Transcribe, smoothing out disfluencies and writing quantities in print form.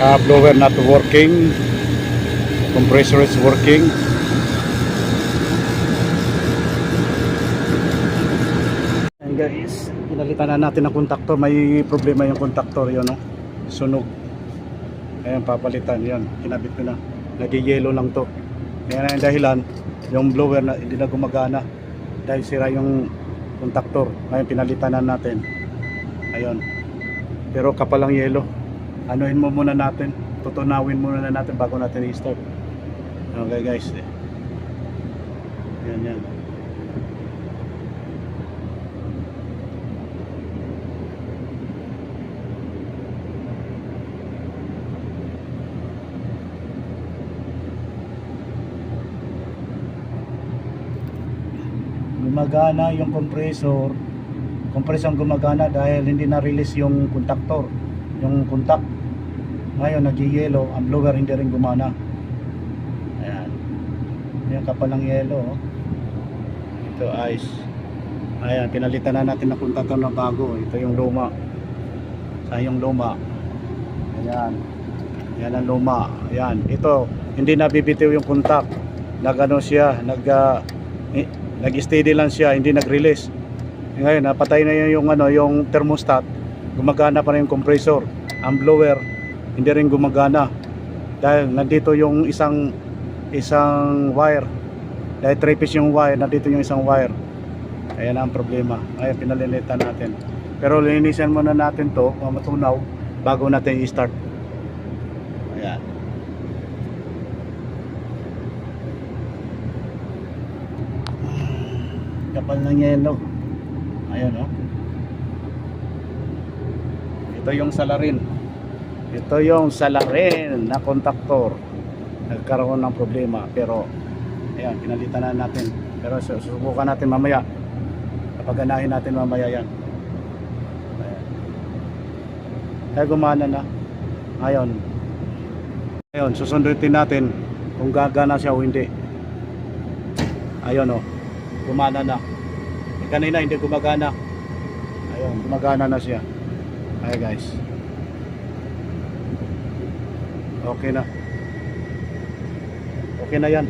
Blower not working, compressor is working. And guys, pinalitan na natin ang kontaktor. May problema yung kontaktor, yun, no? Sunog. Ayan, papalitan yan, kinabit ko na. Nag-yellow lang to. Ayan ang dahilan, yung blower na hindi na gumagana dahil sira yung kontaktor. Ngayon pinalitan na natin. Ayun, pero kapal ang yellow. Anuhin mo muna natin, tutunawin muna na natin bago natin i-start. Okay guys, yan. Gumagana yung compressor gumagana dahil hindi na-release yung kontaktor, yung contact. Ngayon nag-yellow, ang blower hindi rin gumana. Ayan, yung kapal ng yellow, oh. Ito ice. Ayan, pinalitan na natin ng kontaktor na bago. Ito yung luma, yung luma. Ayan ang luma. Ayan, ito hindi nabibitiw yung contact. Nagano siya, nag-steady lang siya, hindi nag-release. Ngayon napatay na yung yung thermostat, gumagana pa rin yung compressor. Ang blower hindi rin gumagana dahil nandito yung isang wire, dahil 3-piece yung wire, nandito yung isang wire. Ayan ang problema. Ngayon pinalilitan natin, pero linisan muna natin to matunaw bago natin i-start. Ayan. Kapal ng yelo. Ayan, oh. Ito yung salarin. Ito yung salarin na kontaktor. Nagkaroon ng problema, pero ayan, pinalitan na natin. Pero susubukan natin mamaya. Kapaganahin natin mamaya yan. Ayan. Kaya gumana na. Ngayon, susundutin natin kung gagana siya o hindi. Ayun, oh. Gumana na. Kanina hindi gumagana. Ayun, gumagana na siya. Ayan guys. Okay na. Okay na yan.